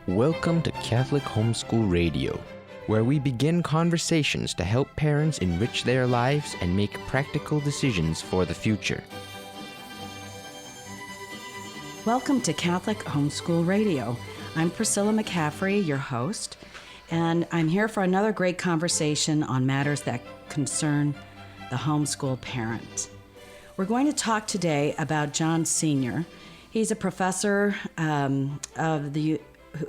Welcome to Catholic Homeschool Radio, where we begin conversations to help parents enrich their lives and make practical decisions for the future. Welcome to Catholic Homeschool Radio. I'm Priscilla McCaffrey, your host, and I'm here for another great conversation on matters that concern the homeschool parent. We're going to talk today about John Sr. He's a professor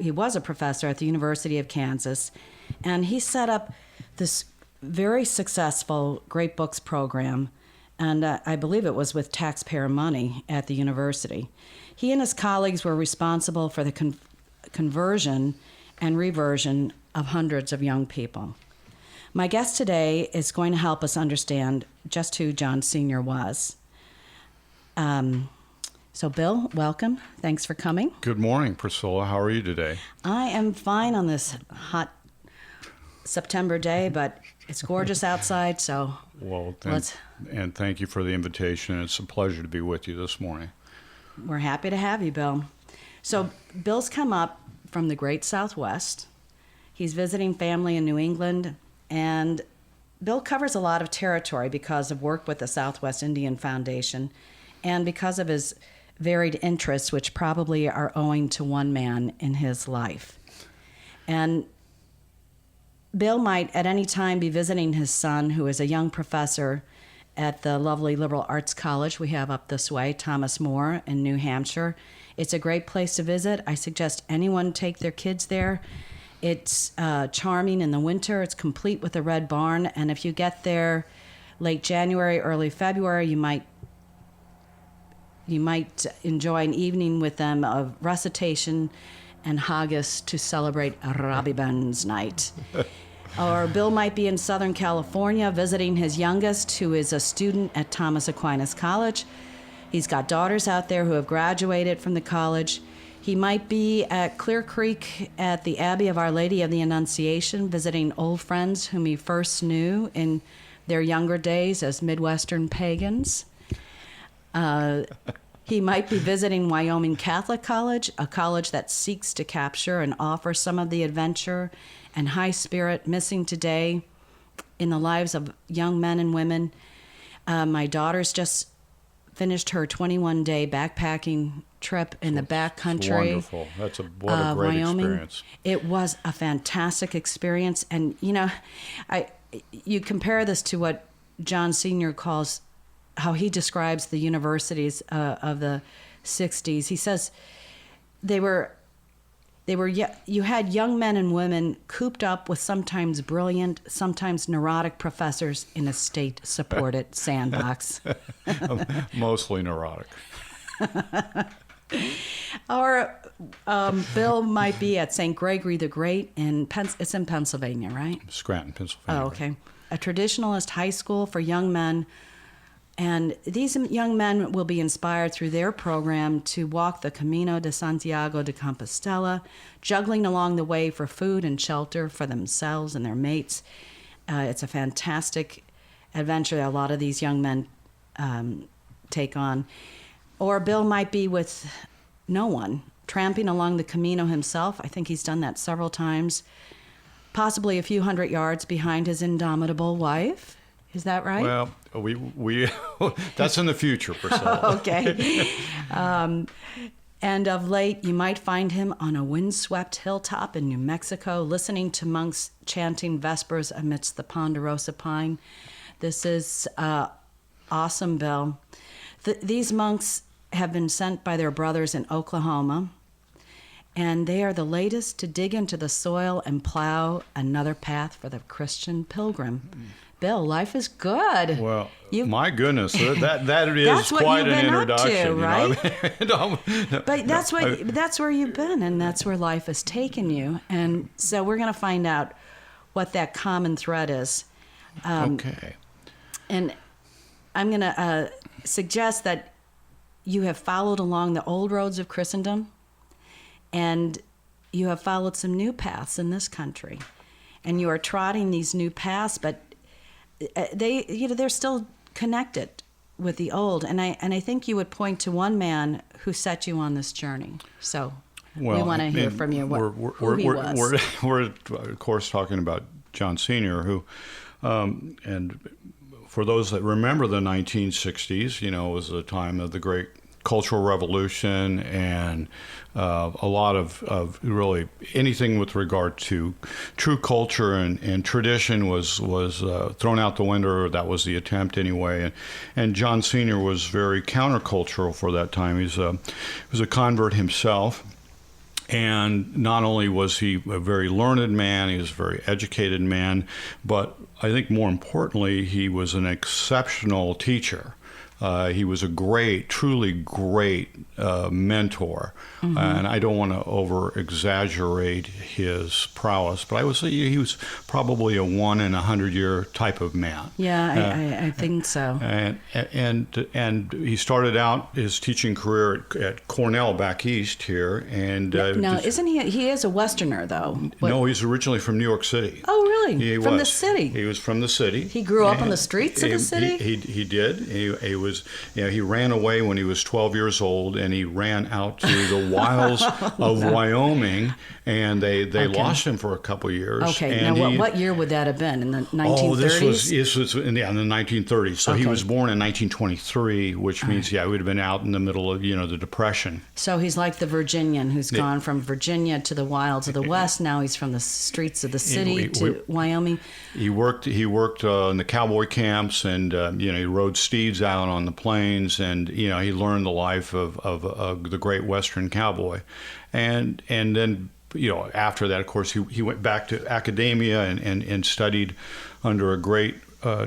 he was a professor at the University of Kansas, and he set up this very successful Great Books program, and I believe it was with taxpayer money at the university. He and his colleagues were responsible for the conversion and reversion of hundreds of young people. My guest today is going to help us understand just who John Sr. was. So, Bill, welcome. Thanks for coming. Good morning, Priscilla. How are you today? I am fine on this hot September day, but it's gorgeous outside, so and thank you for the invitation. It's a pleasure to be with you this morning. We're happy to have you, Bill. So, Bill's come up from the great Southwest. He's visiting family in New England, and Bill covers a lot of territory because of work with the Southwest Indian Foundation and because of his varied interests, which probably are owing to one man in his life. And Bill might at any time be visiting his son, who is a young professor at the lovely liberal arts college we have up this way, Thomas More in New Hampshire. It's a great place to visit. I suggest anyone take their kids there. It's charming in the winter. It's complete with a red barn. And if you get there late January, early February, you might enjoy an evening with them of recitation and haggis to celebrate Rabbi Ben's night. Or Bill might be in Southern California visiting his youngest, who is a student at Thomas Aquinas College. He's got daughters out there who have graduated from the college. He might be at Clear Creek at the Abbey of Our Lady of the Annunciation, visiting old friends whom he first knew in their younger days as Midwestern pagans. He might be visiting Wyoming Catholic College, a college that seeks to capture and offer some of the adventure and high spirit missing today in the lives of young men and women. My daughter's just finished her 21-day backpacking trip in the backcountry. Wonderful. What a great Wyoming. Experience. It was a fantastic experience. And, you compare this to what John Sr. calls, how he describes the universities of the 60s. He says you had young men and women cooped up with sometimes brilliant, sometimes neurotic professors in a state-supported sandbox. Mostly neurotic. Or Bill might be at St. Gregory the Great it's in Pennsylvania, right? Scranton, Pennsylvania. Oh, okay. A traditionalist high school for young men. And these young men will be inspired through their program to walk the Camino de Santiago de Compostela, juggling along the way for food and shelter for themselves and their mates. It's a fantastic adventure that a lot of these young men take on. Or Bill might be with no one, tramping along the Camino himself. I think he's done that several times, possibly a few hundred yards behind his indomitable wife. Is that right? Well, we that's in the future, Priscilla. Okay. And of late, you might find him on a windswept hilltop in New Mexico, listening to monks chanting Vespers amidst the ponderosa pine. This is awesome, Bill. These monks have been sent by their brothers in Oklahoma, and they are the latest to dig into the soil and plow another path for the Christian pilgrim. Bill, life is good. Well, my goodness, that is that's quite an introduction, to, right? But that's where you've been, and that's where life has taken you. And so we're going to find out what that common thread is. Okay. And I'm going to suggest that you have followed along the old roads of Christendom, and you have followed some new paths in this country, and you are trotting these new paths, but they're still connected with the old. And I think you would point to one man who set you on this journey. So we want to hear from you who he was. We're of course talking about John Sr., who, and for those that remember the 1960s, was the time of the great Cultural Revolution, and a lot of really anything with regard to true culture and tradition was thrown out the window, or that was the attempt anyway. And John Sr. was very countercultural for that time. He was a convert himself. And not only was he a very learned man, he was a very educated man, but I think more importantly, he was an exceptional teacher. He was a truly great mentor. Mm-hmm. And I don't want to over-exaggerate his prowess, but I would say he was probably a 1 in 100-year type of man. Yeah, I think so. And he started out his teaching career at Cornell back east here. And now, isn't he is a Westerner, though? No, he's originally from New York City. Oh, really? From the city? He was from the city. He grew up on the streets of the city? He did. He ran away when he was 12 years old, and he ran out to the wilds of Wyoming, and they lost him for a couple of years. Okay. And now, what year would that have been? In the 1930s? Oh, this was in the 1930s. So he was born in 1923, which means, he would have been out in the middle of, the Depression. So he's like the Virginian who's gone from Virginia to the wilds of the West. Now he's from the streets of the city to Wyoming. He worked in the cowboy camps, and he rode steeds out on the plains, and he learned the life of the great Western cowboy, and then after that, of course, he went back to academia and studied under a great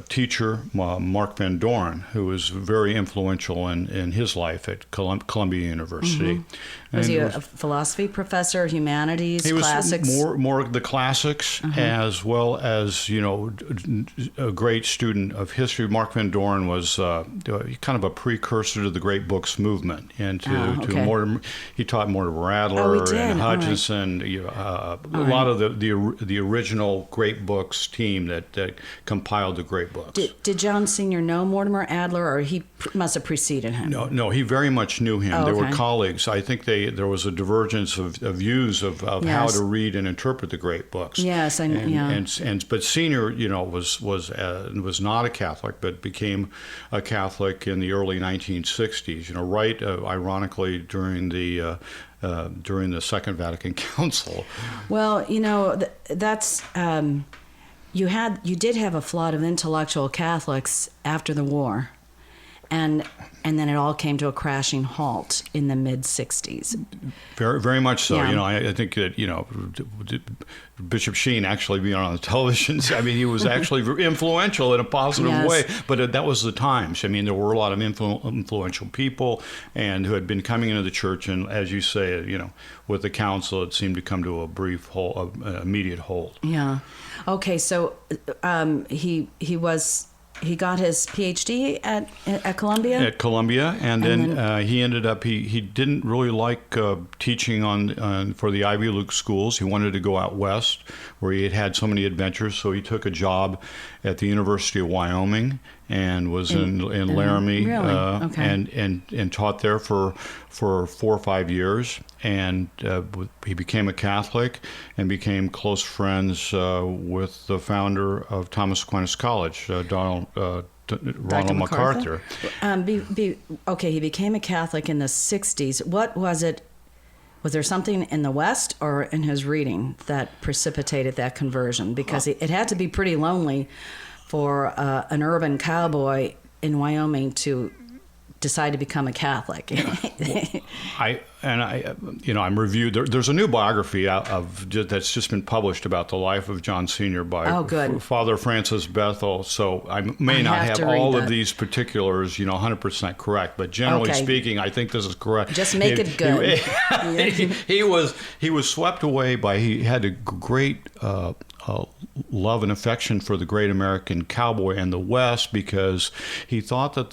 teacher, Mark Van Doren, who was very influential in his life at Columbia University. Mm-hmm. Was he a philosophy professor, humanities, classics? He was more the classics, as well as, a great student of history. Mark Van Doren was kind of a precursor to the great books movement, and to Mortimer. He taught Mortimer Adler and Hutchinson, a lot of the original great books team that compiled the great books. Did John Sr. know Mortimer Adler, or he must have preceded him? No, he very much knew him. They were colleagues. I think there was a divergence of views of how to read and interpret the great books. Yes, but Sr. Was not a Catholic, but became a Catholic in the early 1960s. Right, ironically, during the Second Vatican Council. Well, that's. You did have a flood of intellectual Catholics after the war, and then it all came to a crashing halt in the mid-'60s. Very, very much so. Yeah. I think that Bishop Sheen actually being on the television. I mean, he was actually influential in a positive way. But that was the times. I mean, there were a lot of influential people and who had been coming into the church, and as you say, with the council, it seemed to come to a brief immediate halt. Yeah. Okay. So he got his PhD at Columbia? At Columbia, and then he ended up, he didn't really like teaching for the Ivy League schools. He wanted to go out west where he had so many adventures, so he took a job at the University of Wyoming and was in Laramie, really? And taught there for 4 or 5 years, and he became a Catholic and became close friends with the founder of Thomas Aquinas College, Ronald MacArthur. He became a Catholic in the 60s. What was it? Was there something in the West or in his reading that precipitated that conversion? Because it had to be pretty lonely for an urban cowboy in Wyoming to decide to become a Catholic. I'm reviewed. There's a new biography that's just been published about the life of John Sr. by Father Francis Bethel. So I may not have all of these particulars, 100% correct, but generally speaking, I think this is correct. Just make it good. He was swept away by. He had a great love and affection for the great American cowboy and the West, because he thought that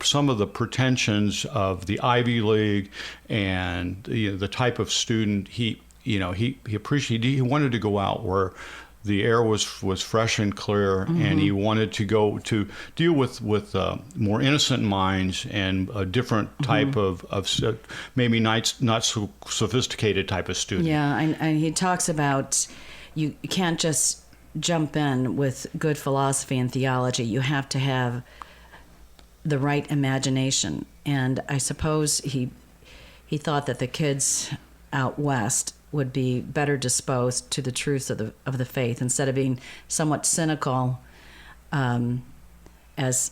some of the pretensions of the Ivy League and the type of student he appreciated, he wanted to go out where the air was fresh and clear, and he wanted to go to deal with more innocent minds and a different type of maybe not so sophisticated type of student. Yeah, and he talks about you can't just jump in with good philosophy and theology. You have to have the right imagination. And I suppose he thought that the kids out west would be better disposed to the truths of the faith instead of being somewhat cynical as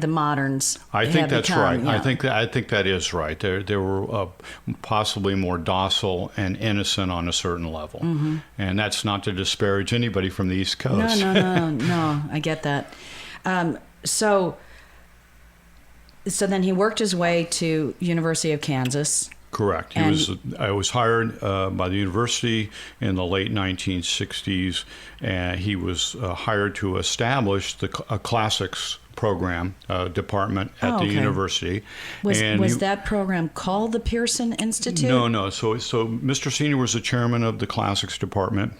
the moderns. I think that's become, right. yeah. I think that is right. They were possibly more docile and innocent on a certain level, and that's not to disparage anybody from the East Coast. No. I get that. So then he worked his way to University of Kansas. Correct. I was hired by the university in the late 1960s, and he was hired to establish a classics program department at the university. Was that program called the Pearson Institute? No. So Mr. Senior was the chairman of the classics department.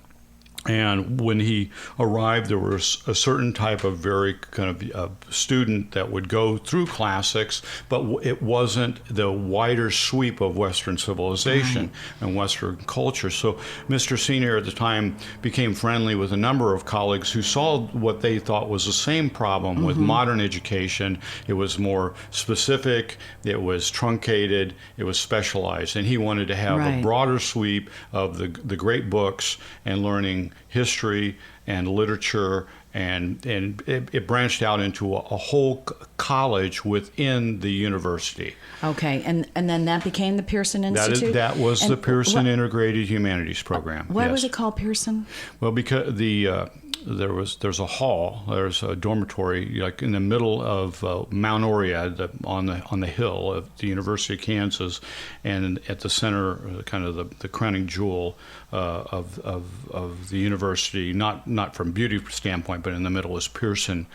And when he arrived, there was a certain type of very kind of student that would go through classics, but it wasn't the wider sweep of Western civilization and Western culture. So Mr. Senior at the time became friendly with a number of colleagues who saw what they thought was the same problem with modern education. It was more specific, it was truncated, it was specialized, and he wanted to have a broader sweep of the great books and learning history and literature, and it branched out into a whole college within the university. Okay, and then that became the Pearson Institute? That was the Pearson Integrated Humanities Program. Why was it called Pearson? Well, because there's a hall, there's a dormitory like in the middle of Mount Oriad on the hill of the University of Kansas, and at the center, kind of the crowning jewel of the university, not from beauty standpoint, but in the middle is Pearson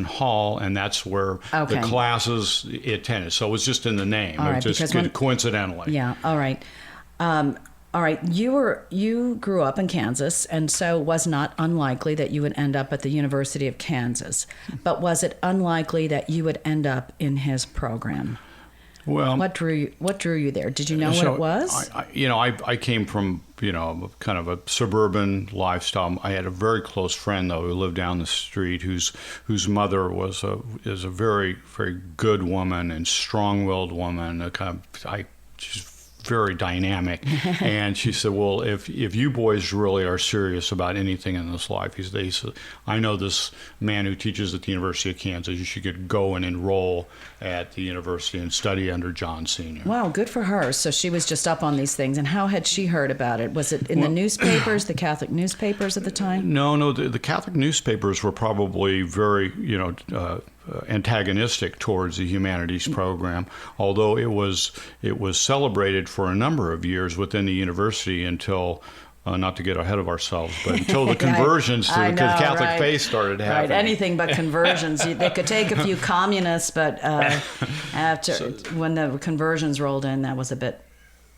Hall, and that's where the classes attended. So it was just in the name, all right, just coincidentally. Yeah. All right. All right, you grew up in Kansas, and so it was not unlikely that you would end up at the University of Kansas. But was it unlikely that you would end up in his program? Well, what drew you there? Did you know what it was? I came from kind of a suburban lifestyle. I had a very close friend though who lived down the street, whose mother is a very, very good woman and strong-willed woman. She's very dynamic, and she said, well, if you boys really are serious about anything in this life, they said, I know this man who teaches at the University of Kansas, you should go and enroll at the university and study under John Senior. Wow, good for her. So she was just up on these things. And how had she heard about it? Was it in the newspapers, the Catholic newspapers at the time? No, the Catholic newspapers were probably very, antagonistic towards the humanities program, although it was celebrated for a number of years within the university until, not to get ahead of ourselves, but until the conversions to the Catholic faith started happening. Right, anything but conversions. They could take a few communists, but when the conversions rolled in, that was a bit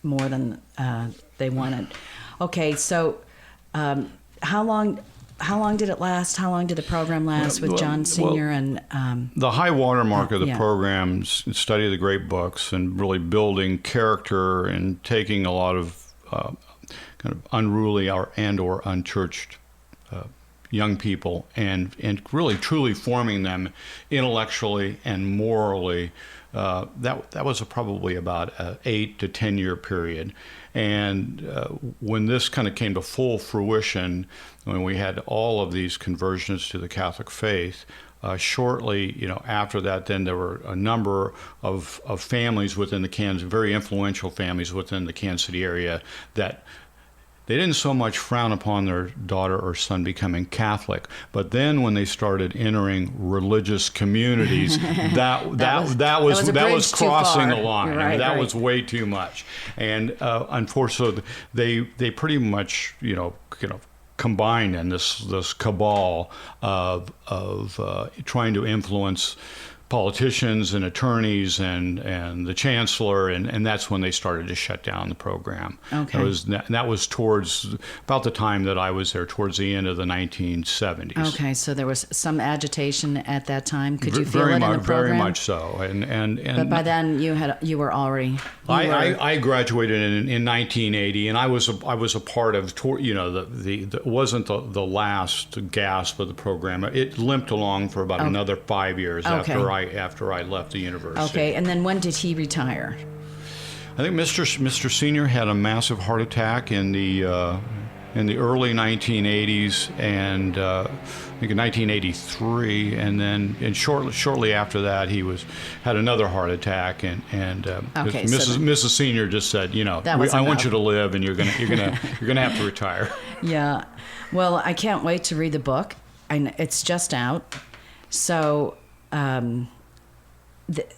more than they wanted. Okay, so how long did it last? How long did the program last with John Senior? The high watermark of the program, study of the great books and really building character and taking a lot of kind of unruly or unchurched young people and really truly forming them intellectually and morally. That was probably about an 8 to 10 year period. And when this kind of came to full fruition, when we had all of these conversions to the Catholic faith, shortly, after that, then there were a number of families within the Kansas, very influential families within the Kansas City area, that they didn't so much frown upon their daughter or son becoming Catholic, but then when they started entering religious communities, that was crossing the line. Right, that was way too much, and unfortunately, they pretty much combined in this cabal of trying to influence politicians and attorneys and the chancellor, and that's when they started to shut down the program. Okay. That was towards about the time that I was there, towards the end of the 1970s. Okay, so there was some agitation at that time. Could you feel it in the program? Very much so. But by then you were already. I graduated in 1980, and I was a part of, it wasn't the last gasp of the program. It limped along for about another 5 years after I left the university. Okay, and then when did he retire? I think Mr. Senior had a massive heart attack in the early 1980s, and I think in 1983, and shortly after that he had another heart attack, and Mrs. Senior just said, I want you to live, and you're gonna have to retire. Yeah, well, I can't wait to read the book. It's just out, so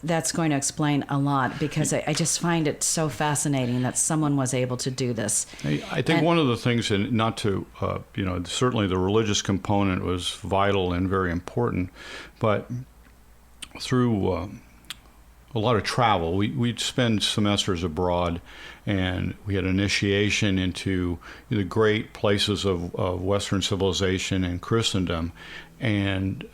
that's going to explain a lot, because I just find it so fascinating that someone was able to do this. I think one of the things, and not to, certainly the religious component was vital and very important, but through a lot of travel, we'd spend semesters abroad, and we had initiation into the great places of Western civilization and Christendom, and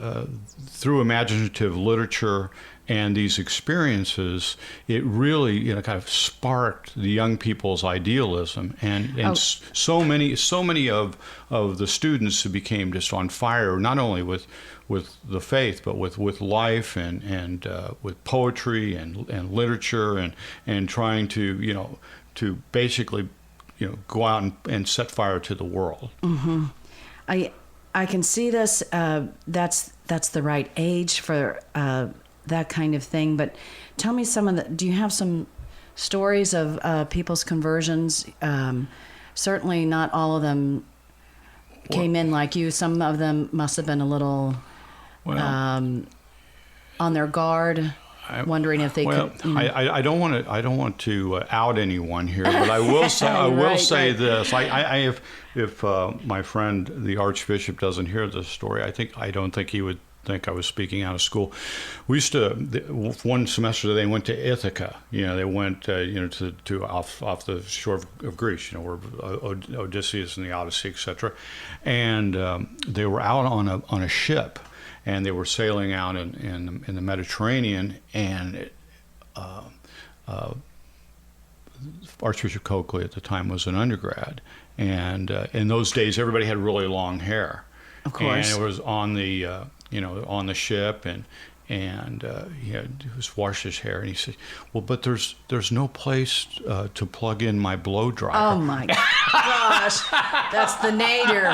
through imaginative literature and these experiences, it really kind of sparked the young people's idealism, and so many of the students who became just on fire, not only with the faith, but with life and with poetry and literature and trying to to basically go out and set fire to the world. Mm-hmm. I can see this. That's the right age for that kind of thing. But tell me do you have some stories of people's conversions? Certainly not all of them came in like you. Some of them must have been a little on their guard, wondering if they could. I don't want to out anyone here, but I will say say this. If my friend the Archbishop doesn't hear this story, I don't think he would think I was speaking out of school. We used to, one semester they went to Ithaca. They went to off the shore of Greece, where Odysseus and the Odyssey, etc. And they were out on a ship, and they were sailing out in the Mediterranean, and Archbishop Coakley at the time was an undergrad, and in those days everybody had really long hair. Of course. And it was on the on the ship, and he was washed his hair, and he said, "Well, but there's no place to plug in my blow dryer." Oh my gosh, that's the nadir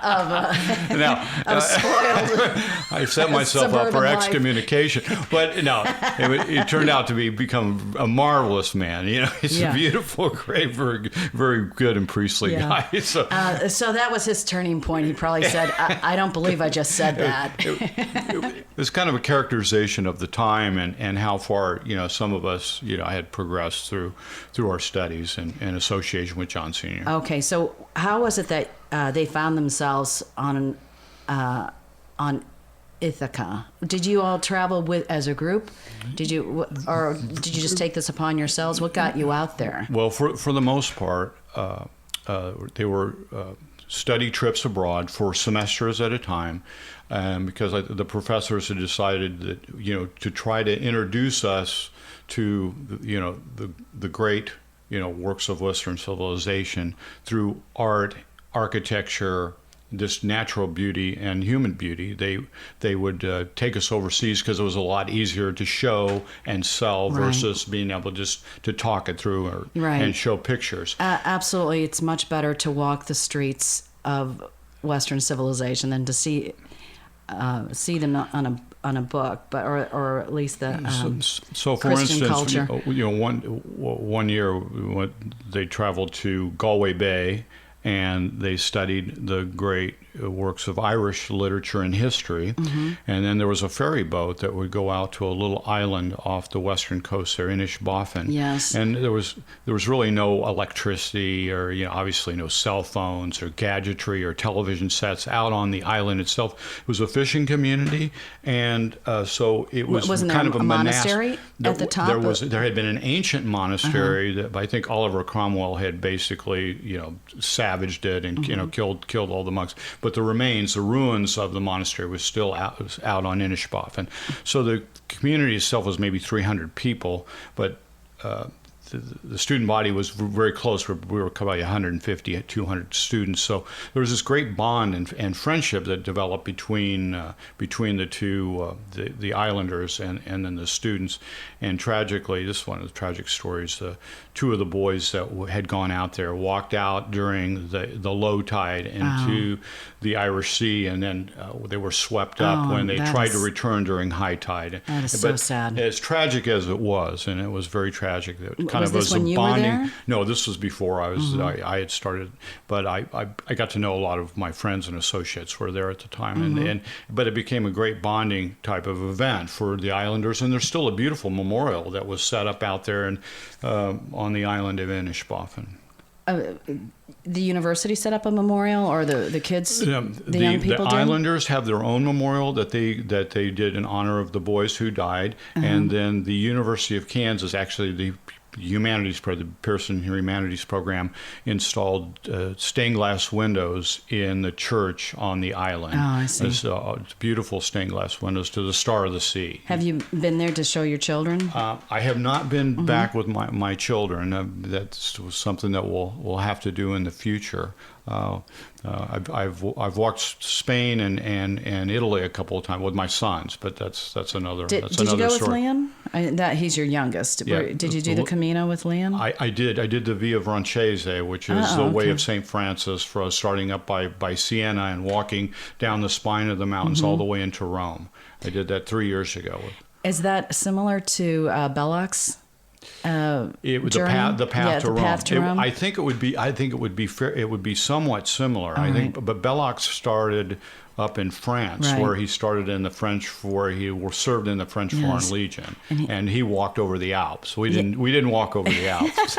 of spoiled. I set myself up for excommunication, but no, it turned out to become a marvelous man. He's a beautiful, great, very, very good and priestly guy. So that was his turning point. He probably said, "I don't believe I just said that." It's kind of a characterization of the time and how far some of us had progressed through our studies and association with John Senior. Okay, so how was it that they found themselves on Ithaca? Did you all travel as a group? Did you just take this upon yourselves? What got you out there? Well, for the most part, they were study trips abroad for semesters at a time, because the professors had decided that to try to introduce us to the great works of Western civilization through art, architecture, this natural beauty and human beauty. They would take us overseas because it was a lot easier to show and sell versus being able just to talk it through and show pictures. Absolutely, it's much better to walk the streets of Western civilization than to see them on a book, but or at least the so for Christian instance, culture. One year they traveled to Galway Bay, and they studied the great works of Irish literature and history. And then there was a ferry boat that would go out to a little island off the western coast there, Inishbofin. Yes. And there was really no electricity, or obviously no cell phones or gadgetry or television sets out on the island itself. It was a fishing community, and so it was Wasn't kind there of a monastery at the top? There had been an ancient monastery that I think Oliver Cromwell had basically savaged it and killed all the monks. But the remains, the ruins of the monastery, was still out on Inishbofin. So the community itself was maybe 300 people, but the student body was very close. We were probably 150, 200 students. So there was this great bond and friendship that developed between the two, the islanders and then the students. And tragically, this is one of the tragic stories. Two of the boys that had gone out there walked out during the low tide into the Irish Sea, and then they were swept up when they tried to return during high tide. That is so sad. As tragic as it was, and it was very tragic. Was this when you were there? No, this was before I was. I had started, but I got to know a lot of my friends and associates were there at the time, but it became a great bonding type of event for the islanders. And there's still a beautiful memorial that was set up out there and on the island of Inishbofin. The university set up a memorial, or the kids, the young people the did? islanders have their own memorial that they did in honor of the boys who died, and then the University of Kansas, actually the Pearson Humanities Program, installed stained glass windows in the church on the island. Oh, I see. It's beautiful stained glass windows to the Star of the Sea. Have you been there to show your children? I have not been back with my children. That's something that we'll have to do in the future. I've walked Spain and Italy a couple of times with my sons, but that's another did another you go story. with Liam? He's your youngest. Yeah. Did you do the Camino with Liam? I did. I did the Via Francese, which is the way of St. Francis, for starting up by Siena and walking down the spine of the mountains all the way into Rome. I did that 3 years ago. Is that similar to Belloc's? The path to Rome. I think it would be fair. It would be somewhat similar. But Belloc started up in France, where he started in the French, where he served in the French Foreign Legion, and he walked over the Alps. We didn't walk over the Alps.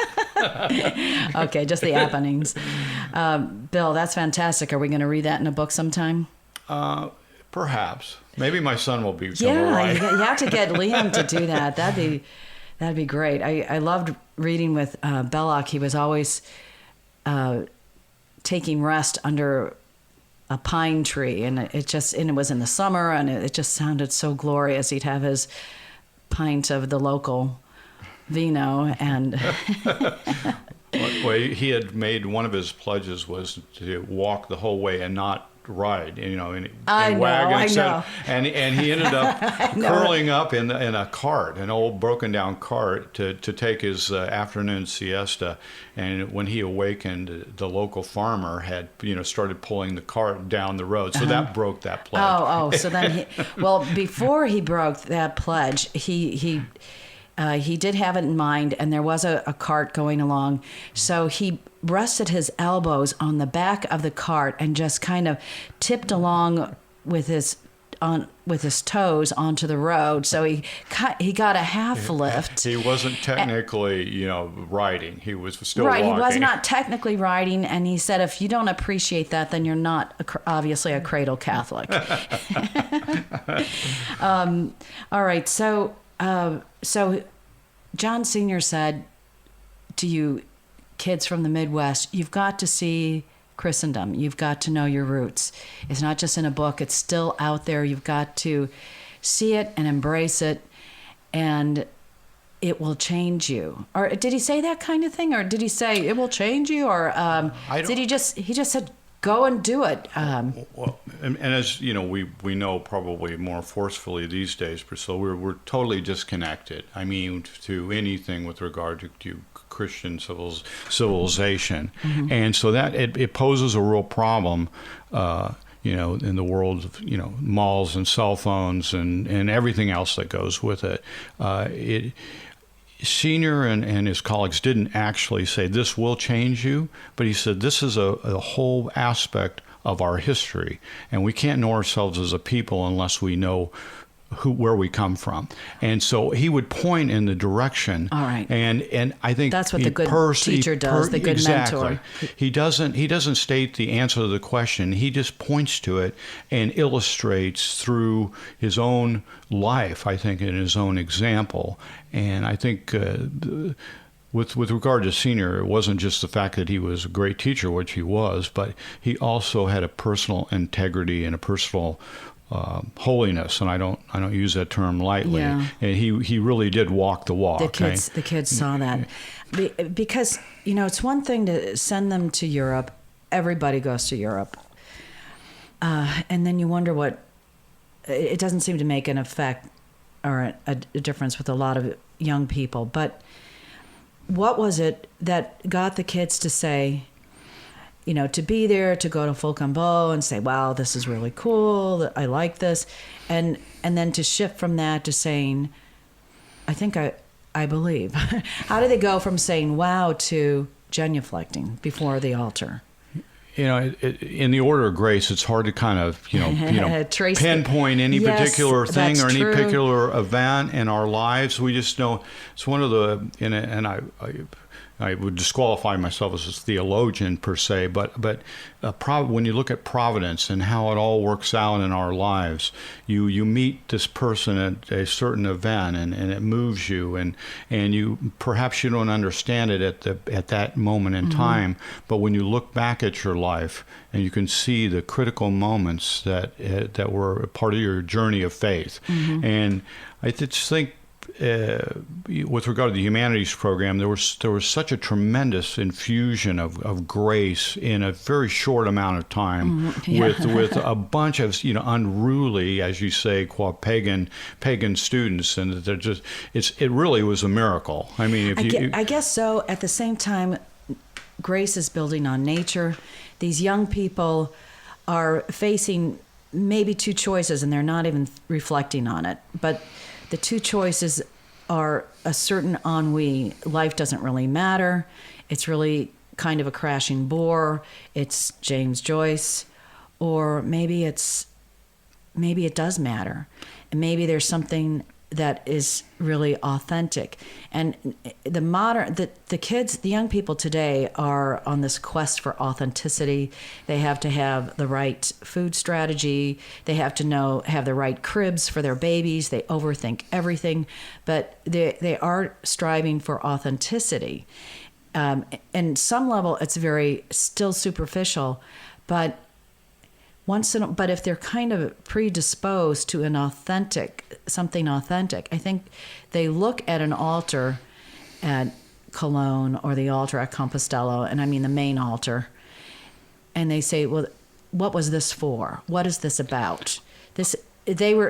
Okay, just the Apennines. Bill, that's fantastic. Are we going to read that in a book sometime? Perhaps. Maybe my son will be. Yeah, you have to get Liam to do that. That'd be great. I loved reading with Belloc. He was always taking rest under a pine tree, and it was in the summer, and it just sounded so glorious. He'd have his pint of the local vino, and well, he had made one of his pledges was to walk the whole way and not ride, in wagons. And he ended up curling up in a cart, an old broken down cart, to take his afternoon siesta. And when he awakened, the local farmer had started pulling the cart down the road, so that broke that pledge. So then before he broke that pledge, he did have it in mind, and there was a cart going along. So he rested his elbows on the back of the cart and just kind of tipped along with his toes onto the road. So he got a half lift. He wasn't technically, riding. He was still walking. He was not technically riding, and he said, if you don't appreciate that, then you're not obviously a cradle Catholic. All right, so John Sr. said to you kids from the Midwest, you've got to see Christendom. You've got to know your roots. It's not just in a book. It's still out there. You've got to see it and embrace it, and it will change you. Or did he say that kind of thing? Or did he say it will change you? Or did he just said, go and do it? Well, and as we know probably more forcefully these days, Priscilla, we're totally disconnected. I mean, to anything with regard to Christian civilization, and so that it poses a real problem, in the world of malls and cell phones and everything else that goes with it. Senior and his colleagues didn't actually say this will change you, but he said this is a whole aspect of our history. And we can't know ourselves as a people unless we know where we come from. And so he would point in the direction. All right. And I think that's what the good teacher does, the good mentor. He doesn't state the answer to the question. He just points to it and illustrates through his own life, I think, and his own example. And I think with regard to Senior, it wasn't just the fact that he was a great teacher, which he was, but he also had a personal integrity and a personal holiness, and I don't use that term lightly. Yeah. And he really did walk the walk. The kids saw that, because it's one thing to send them to Europe. Everybody goes to Europe, and then you wonder what. It doesn't seem to make an effect or a difference with a lot of young people. But what was it that got the kids to say, to be there, to go to Fulcambeau and say, wow, this is really cool, I like this. And then to shift from that to saying, I think I believe. How do they go from saying wow to genuflecting before the altar? In the order of grace, it's hard to kind of, pinpoint any Yes, particular thing that's or any true. particular event in our lives. We just know it's one of the, and I would disqualify myself as a theologian per se, but when you look at providence and how it all works out in our lives, you meet this person at a certain event and it moves you, and you perhaps you don't understand it at that moment in time, but when you look back at your life and you can see the critical moments that were a part of your journey of faith, and I just think. With regard to the humanities program, there was such a tremendous infusion of grace in a very short amount of time, with a bunch of unruly, as you say, pagan students, and they're just it really was a miracle. I mean, I guess so. At the same time, grace is building on nature. These young people are facing maybe two choices, and they're not even reflecting on it, but. The two choices are a certain ennui. Life doesn't really matter. It's really kind of a crashing bore. It's James Joyce. Or maybe it does matter. And maybe there's something that is really authentic. And the kids, the young people today are on this quest for authenticity. They have to have the right food strategy. They have to have the right cribs for their babies. They overthink everything, but they are striving for authenticity. And some level, it's very still superficial, but but if they're kind of predisposed to something authentic, I think they look at an altar at Cologne or the altar at Compostela, and I mean the main altar, and they say, well, what was this for? What is this about?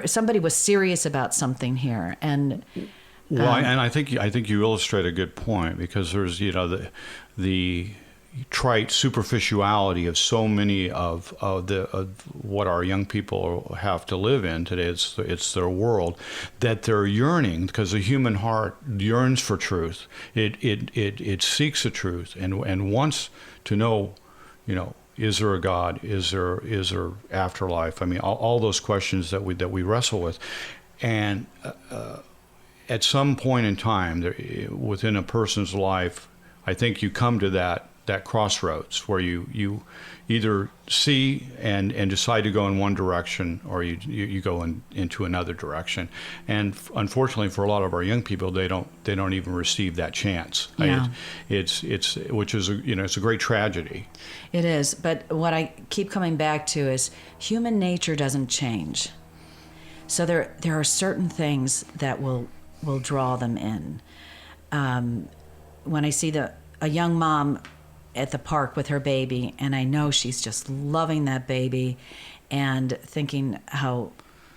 Somebody was serious about something here, and and I think you illustrate a good point, because there's the trite superficiality of so many of what our young people have to live in today. It's their world, that they're yearning, because the human heart yearns for truth. It seeks the truth and wants to know, is there a God? Is there afterlife? I mean, all those questions that we wrestle with, and at some point in time within a person's life, I think you come to that crossroads where you either see and decide to go in one direction, or you go into another direction. And unfortunately for a lot of our young people, they don't even receive that chance. Yeah. It's which is it's a great tragedy. It is, but what I keep coming back to is human nature doesn't change. So there are certain things that will draw them in. When I see a young mom at the park with her baby, and I know she's just loving that baby and thinking how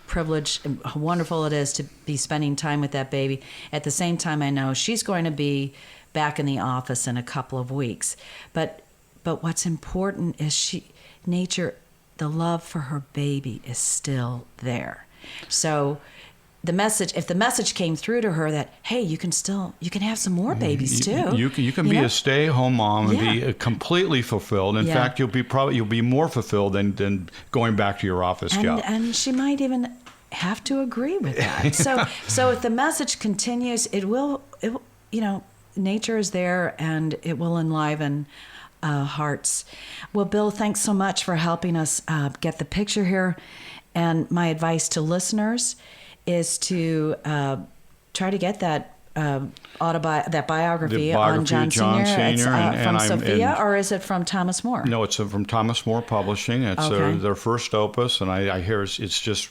privileged and how wonderful it is to be spending time with that baby. At the same time, I know she's going to be back in the office in a couple of weeks. But what's important is the love for her baby is still there. So the message, if the message came through to her that, hey, you can have some more babies too. You can be know? a stay-at-home mom and Yeah. be completely fulfilled. In Yeah. fact, you'll be more fulfilled than going back to your office job. And she might even have to agree with that. So if the message continues, it will, nature is there and it will enliven hearts. Well, Bill, thanks so much for helping us get the picture here. And my advice to listeners is to try to get that that biography on John Senior. It's from Sophia, or is it from Thomas More? No, it's from Thomas More Publishing. It's Okay. their first opus, and I hear it's just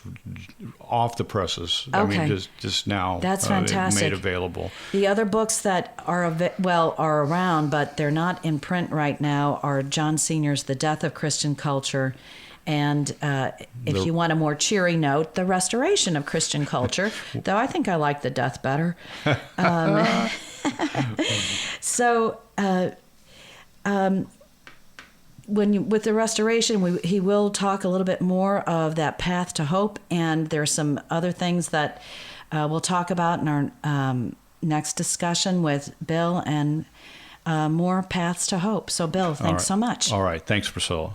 off the presses. Okay. I mean, just now. That's fantastic. Made available. The other books that are around, but they're not in print right now, are John Senior's The Death of Christian Culture. And if you want a more cheery note, The Restoration of Christian Culture, though I think I like the death better. With The Restoration, he will talk a little bit more of that path to hope, and there's some other things that we'll talk about in our next discussion with Bill, and more paths to hope. So, Bill, thanks so much. All right. Thanks, Priscilla.